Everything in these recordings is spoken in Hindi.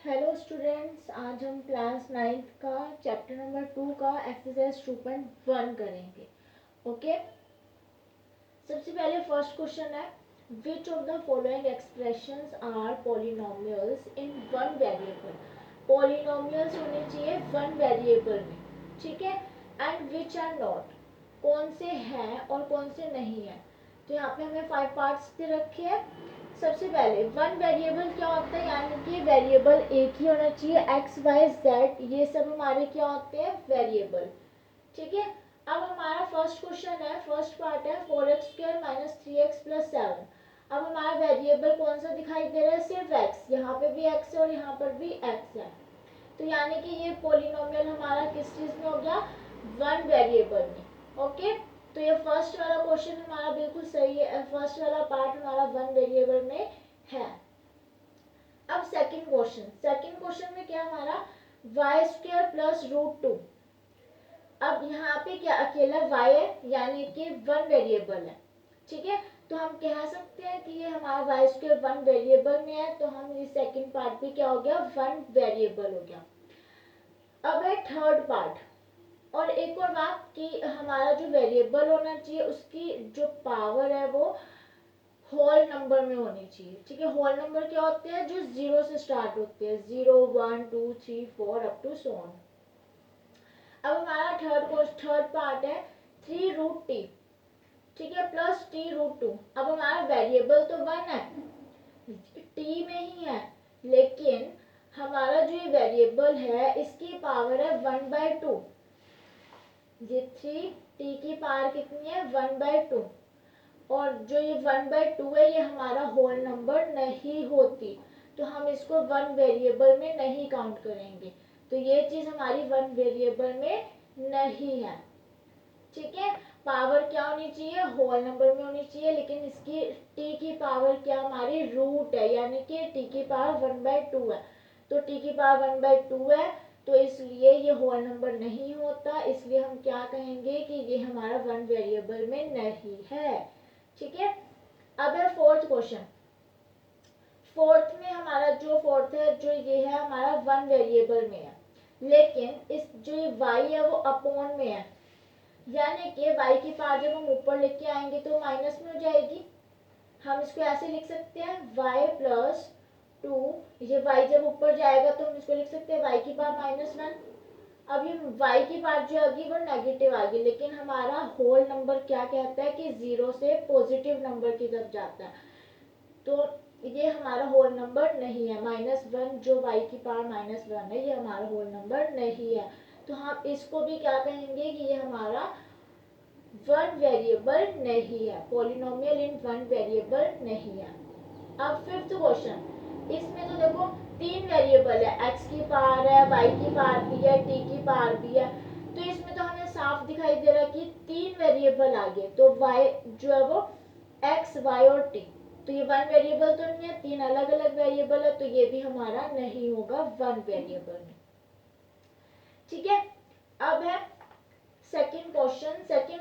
हेलो स्टूडेंट्स, आज हम क्लास नाइन्थ का चैप्टर नंबर 2 का एक्सरसाइज 2.1 करेंगे। ओके, सबसे पहले फर्स्ट क्वेश्चन है, which of the following expressions are polynomials in one variable. Polynomials होने चाहिए वन वेरिएबल में, ठीक है। एंड विच आर नॉट, कौन से हैं और कौन से नहीं हैं। तो यहाँ पे हमें 5 पार्ट्स दे रखे हैं। सबसे पहले वन वेरिएबल क्या होता है, यानी कि वेरिएबल एक ही होना चाहिए, एक्स वाई जेड ये सब हमारे क्या होते हैं, वेरिएबल, ठीक है। अब हमारा फर्स्ट क्वेश्चन है, फर्स्ट पार्ट है 4x² माइनस 3x प्लस 7। अब हमारा वेरिएबल कौन सा दिखाई दे रहा है, सिर्फ x, यहाँ पे भी x है और यहाँ पर भी x है। तो यानी कि ये पोलिनोमियल हमारा किस चीज में हो गया, वन वेरिएबल में। ओके, तो ये फर्स्ट वाला क्वेश्चन हमारा बिल्कुल सही है, फर्स्ट वाला पार्ट हमारा वन वेरिएबल में है। अब सेकंड क्वेश्चन में क्या हमारा y² प्लस √2। अब यहाँ पे क्या अकेला y है, यानी कि वन वेरिएबल है, ठीक है। तो हम कह सकते हैं कि ये हमारा y² वन वेरिएबल में है, तो हम ये सेकंड पार्ट भी क्या हो गया, वन वेरिएबल हो गया। अब है थर्ड पार्ट, और एक और बात कि हमारा जो वेरिएबल होना चाहिए उसकी जो पावर है वो होल नंबर में होनी चाहिए, ठीक है। होल नंबर क्या होते हैं, जो जीरो से स्टार्ट होते हैं, 0 1 2 3 4 अप टू सो ऑन। अब हमारा थर्ड पार्ट है 3√t, ठीक है, प्लस t√2। अब हमारा वेरिएबल तो वन है, टी में ही है, लेकिन हमारा जो ये वेरिएबल है इसकी पावर है 1/2। ये 3t की पावर कितनी है, 1/2। और जो ये 1/2 है ये हमारा होल नंबर नहीं होती, तो हम इसको वन वेरिएबल में नहीं काउंट करेंगे। तो ये चीज हमारी वन वेरिएबल में नहीं है, ठीक है। पावर क्या होनी चाहिए, होल नंबर में होनी चाहिए, लेकिन इसकी t की पावर क्या हमारी रूट है, यानी कि t की पावर 1/2 है। तो t की पावर 1/2 है, तो इसलिए ये होल नंबर नहीं होता, इसलिए हम क्या कहेंगे कि ये हमारा वन वेरिएबल में नहीं है, ठीक है। अब है फोर्थ क्वेश्चन। फोर्थ में हमारा जो फोर्थ है, जो ये है हमारा वन वेरिएबल में है, लेकिन इस जो ये y है वो अपॉन में है, यानी कि y की पावर जब हम ऊपर लेके आएंगे तो माइनस में हो जाएगी। हम इसको ऐसे लिख सकते हैं y प्लस 2, ये y जब ऊपर जाएगा तो हम इसको लिख सकते हैं y की पावर -1। अब ये y की पार्ट जो आगी वो नेगेटिव आ गई, लेकिन हमारा होल नंबर क्या कहता है कि जीरो से पॉजिटिव नंबर की तरफ जाता है, तो ये हमारा होल नंबर नहीं है। -1 जो y की पावर -1 है ये हमारा होल नंबर नहीं है, तो हम इसको भी क्या कहेंगे कि ये हमारा वन वेरिएबल नहीं है, पोलिनोमियल इन वन वेरिएबल नहीं है। अब फिफ्थ क्वेश्चन, इसमें तो देखो तीन वेरिएबल है, x की पावर है, y की पावर भी है, t की पावर भी है, तो इसमें तो हमें साफ दिखाई दे रहा है कि तीन वेरिएबल आ गए, तो y जो है वो x y और t, तो ये वन वेरिएबल तो नहीं है, तीन अलग अलग वेरिएबल है, तो ये भी हमारा नहीं होगा वन वेरिएबल में, ठीक है। अब है सेकंड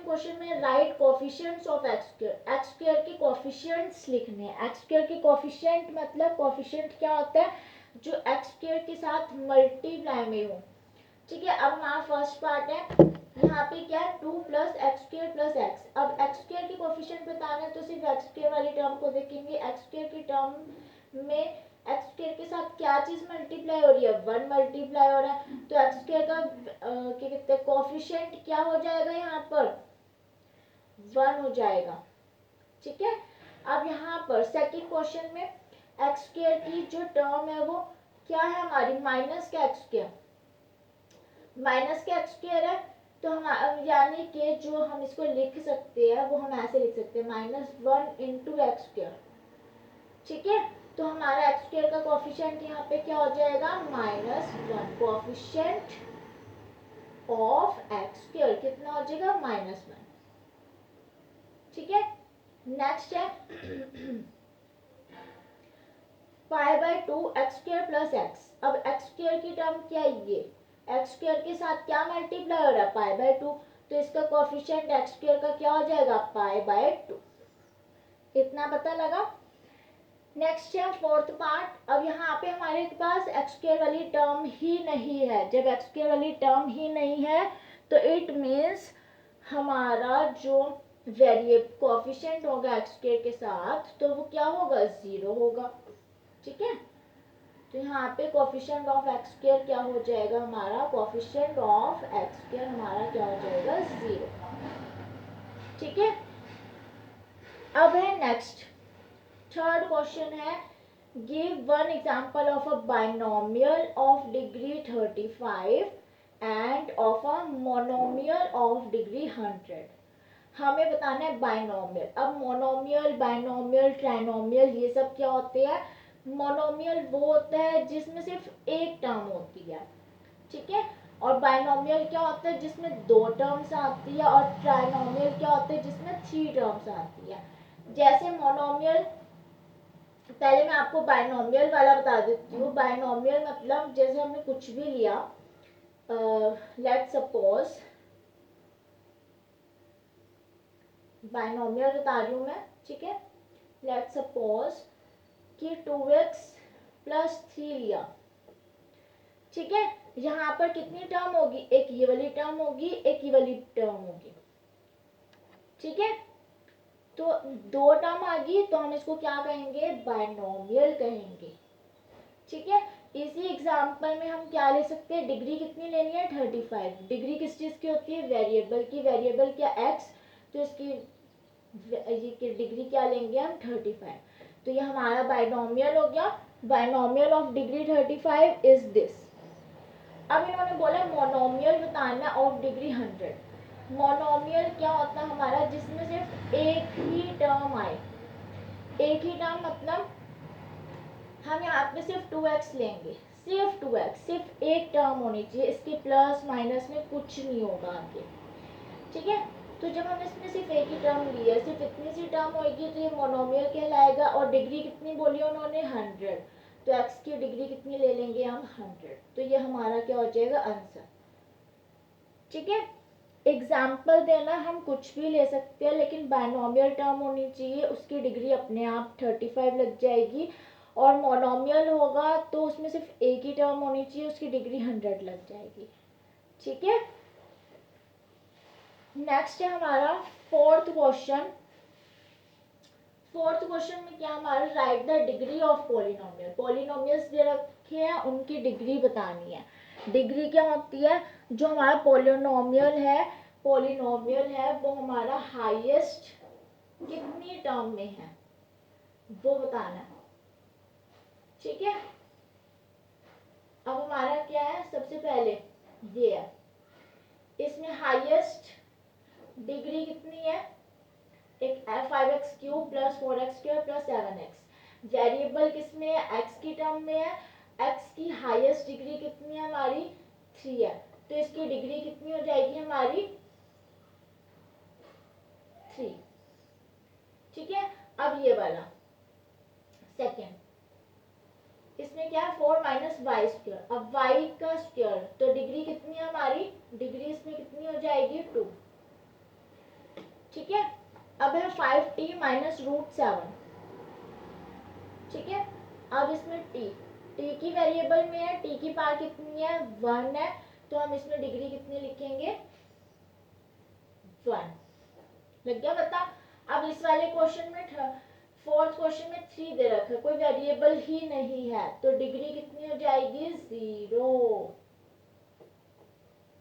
क्वेश्चन में राइट कोफिशिएंट्स ऑफ x² के कोफिशिएंट्स लिखने हैं। x² के कोफिशिएंट मतलब कोफिशिएंट क्या होता है, जो x² के साथ मल्टीप्लाई में हो, ठीक है। अब हमारा फर्स्ट पार्ट है, यहाँ पे क्या है 2 प्लस x² प्लस x। अब x² के कोफिशिएंट बताना है तो सिर्फ x² वाली टर्म को देखेंगे, x² की टर्म में x² के साथ क्या चीज मल्टीप्लाई हो रही है, 1 मल्टीप्लाई हो रहा है, तो x² का क्या कहते हैं कोफिशिएंट क्या हो जाएगा, यहाँ पर 1 हो जाएगा, ठीक है। अब यहाँ पर सेकंड क्वेश्चन में x² की जो टर्म है वो क्या है हमारी, माइनस का x², माइनस का x² है, तो हम यानी कि जो हम इसको लिख सकते हैं वो हम ऐसे लिख सकते हैं -1 इंटू x², ठीक है। तो हमारा x² का कोफिशिएंट यहाँ पे क्या हो जाएगा, -1, कोफिशिएंट ऑफ x² कितना हो जाएगा, -1, ठीक है। नेक्स्ट है π/2 x² प्लस x। अब x² की टर्म क्या है, ये x² के साथ क्या मल्टीप्लाई हो रहा है, π/2, तो इसका कोफिशिएंट x² का क्या हो जाएगा, π/2, इतना पता लगा। नेक्स्ट है फोर्थ पार्ट। अब यहाँ पे हमारे हमारे पास एक्स स्क्वायर वाली टर्म ही नहीं है, जब एक्स स्क्वायर वाली टर्म ही नहीं है तो इट मीन्स हमारा जो वेरिएबल कोएफिशिएंट होगा एक्स स्क्वायर के साथ तो वो क्या होगा, ज़ीरो होगा। ठीक है, तो यहाँ पे कोएफिशिएंट ऑफ एक्स स्क्वायर क्या हो जाएगा, हमारा कोएफिशिएंट ऑफ एक्स स्क्वायर हमारा क्या हो जाएगा, ज़ीरो। ठीक है, अब है नेक्स्ट थर्ड क्वेश्चन है, give one example of a binomial of degree 35 end of a monomial of degree 100। हमें बताना है बाइनोमियल। अब मोनोमियल, बाइनोमियल, ट्राइनोमियल ये सब क्या होते हैं, मोनोमियल वो होता है जिसमें सिर्फ एक टर्म होती है। ठीक है, और बाइनोमियल क्या होता है जिसमें दो टर्म्स आती है, और ट्राइनोमियल क्या होता है जिसमें थ्री टर्म्स आती है। जैसे मोनोमियल, पहले मैं आपको बाइनोमियल वाला बता देती हूँ। बाइनोमियल मतलब जैसे हमने कुछ भी लिया, लेट्स सपोज बाइनोमियल बता रही हूँ मैं। ठीक है, लेट्स सपोज कि 2x प्लस 3 लिया। ठीक है, यहाँ पर कितनी टर्म होगी, एक ये वाली टर्म होगी, एक ये वाली टर्म होगी। ठीक है, तो दो टर्म आ गई तो हम इसको क्या कहेंगे, बाइनोमियल कहेंगे। ठीक है, इसी एग्जांपल में हम क्या ले सकते हैं, डिग्री कितनी लेनी है, 35। डिग्री किस चीज की होती है, वेरिएबल की। वेरिएबल क्या, एक्स, तो इसकी ये डिग्री क्या लेंगे हम, 35। तो ये हमारा बाइनोमियल हो गया। Binomial of degree 35 is this. अब इन्होंने बोला मोनोमियल बताना ऑफ डिग्री 100। मोनोमियल क्या होता है हमारा, जिसमें सिर्फ एक ही टर्म आए। एक ही टर्म मतलब हम यहाँ पे सिर्फ 2x लेंगे, सिर्फ 2x, सिर्फ एक टर्म होनी चाहिए, इसके प्लस माइनस में कुछ नहीं होगा आगे। ठीक है, तो जब हम इसमें सिर्फ एक ही टर्म ली है, सिर्फ इतनी सी टर्म होगी तो ये मोनोमियल कहलाएगा। और डिग्री कितनी बोली उन्होंने, 100, तो x की डिग्री कितनी ले लेंगे हम, 100। तो ये हमारा क्या हो जाएगा, आंसर। ठीक है, एग्जाम्पल देना हम कुछ भी ले सकते हैं, लेकिन बाइनोमियल टर्म होनी चाहिए, उसकी डिग्री अपने आप 35 लग जाएगी। और मोनोमियल होगा तो उसमें सिर्फ एक ही टर्म होनी चाहिए, उसकी डिग्री 100 लग जाएगी। ठीक है, नेक्स्ट है हमारा फोर्थ क्वेश्चन। फोर्थ क्वेश्चन में क्या हमारा, write the degree of polynomial. Polynomials दे रखे हैं, उनकी डिग्री बतानी है। डिग्री क्या होती है, जो हमारा पॉलिनोमियल है वो हमारा हाईएस्ट कितनी टर्म में है वो बताना है। ठीक है, अब हमारा क्या है, सबसे पहले ये है, इसमें हाईएस्ट डिग्री कितनी है, एक 5x³ plus 4x² plus 7x। Variable किसमें है, x की टर्म में है। x की हाईएस्ट डिग्री कितनी है हमारी, 3 है, तो इसकी डिग्री कितनी हो जाएगी हमारी, 3। ठीक है, अब ये वाला सेकेंड, इसमें क्या है, 4 माइनस वाई स्क्वायर। अब y का स्क्वायर, तो डिग्री कितनी है हमारी, डिग्री इसमें कितनी हो जाएगी, 2। ठीक है, अब है 5t माइनस √7। ठीक है, अब इसमें t की वेरिएबल में है, t की पावर कितनी है, 1 है, तो हम इसमें डिग्री कितनी लिखेंगे, 1। लग गया पता। अब इस वाले क्वेश्चन में, फोर्थ क्वेश्चन में 3 दे रखा है, कोई वेरिएबल ही नहीं है, तो डिग्री कितनी हो जाएगी, 0।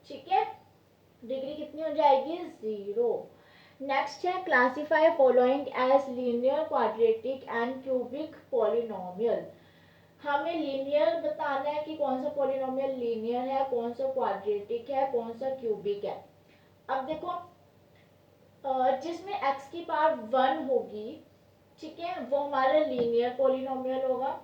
ठीक है, डिग्री कितनी हो जाएगी, 0। नेक्स्ट है, classify following as linear, quadratic and cubic polynomial. हमें लीनियर बताना है कि कौन सा पॉलिनोमियल लीनियर है, कौन सा क्वाड्रेटिक है, कौन सा क्यूबिक है। अब देखो, जिसमें x की पावर 1 होगी, ठीक है, वो हमारा लीनियर पॉलिनोमियल होगा।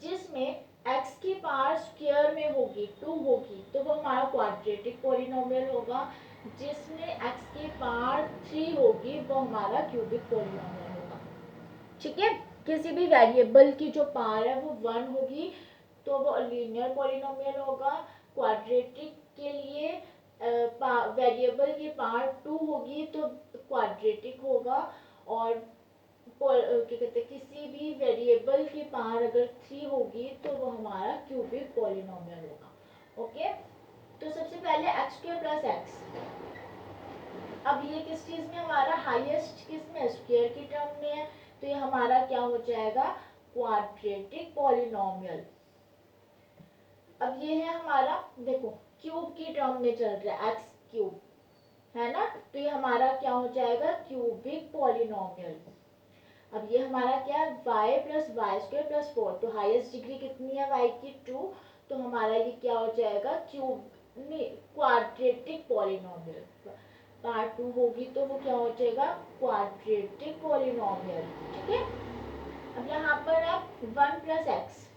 जिसमें x की पावर स्क्वायर में होगी, 2 होगी, तो वो हमारा क्वाड्रेटिक पॉलिनोमियल होगा। जिसमें x की पावर 3 होगी वो हमारा क्यूबिक पॉलिनोमियल होगा। ठीक है, किसी भी वेरिएबल की जो पावर है वो 1 होगी तो वो लीनियर पॉलिनोमियल होगा। क्वाड्रेटिक के लिए वेरिएबल की पावर 2 होगी तो क्वाड्रेटिक होगा। और क्या कहते हैं, किसी भी वेरिएबल की पावर अगर 3 होगी तो वो हमारा क्यूबिक पॉलिनोमियल होगा। ओके, तो सबसे पहले एक्स स्क्वायर प्लस एक्स, अब ये किस चीज में हमारा हाईएस्ट किस में, स्क्वायर की टर्म में है, तो ये हमारा क्या हो जाएगा, क्वाड्रेटिक पॉलिनोमियल। अब ये है हमारा, देखो क्यूब की टर्म में चल रहा है, एक्स क्यूब है ना, तो ये हमारा क्या हो जाएगा, क्यूबिक पॉलिनोमियल। अब ये हमारा क्या है, y plus y square plus 4, तो हाईएस्ट डिग्री कितनी है y की, 2, तो हमारा ये क्या हो जाएगा, क्यूब नहीं क्वाड्रेटिक पॉलिनोमियल। पार्ट 2 होगी तो वो क्या हो जाएगा, क्वाड्रेटिक पॉलिनोमियल। ठीक है, अब यहाँ पर है 1 प्लस एक्स,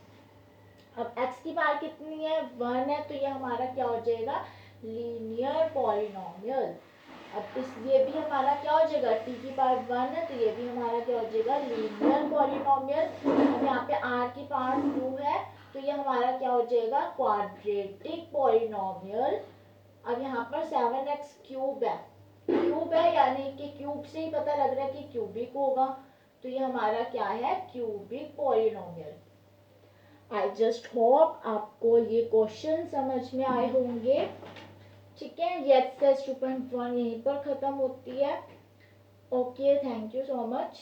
अब x की पावर कितनी है, 1 है, तो ये हमारा क्या हो जाएगा, लीनियर पॉलिनोमियल। अब इस ये भी हमारा क्या हो जाएगा, t की पावर 1 है, तो ये भी हमारा क्या हो जाएगा, लीनियर पॉलिनोमियल। अब यहाँ पे r की पावर 2 है, तो ये हमारा क्या हो जाएगा, क्वाड्रेटिक पॉलिनोमियल। अब यहाँ पर 7x क्यूब है यानी कि क्यूब से ही पता लग रहा है कि क्यूबिक होगा, तो ये हमारा क्या है, cubic polynomial. I just hope आपको ये क्वेश्चन समझ में आए होंगे। ठीक है, ये एक्सरसाइज 2.1 यहीं पर ख़त्म होती है। Okay, thank you so much.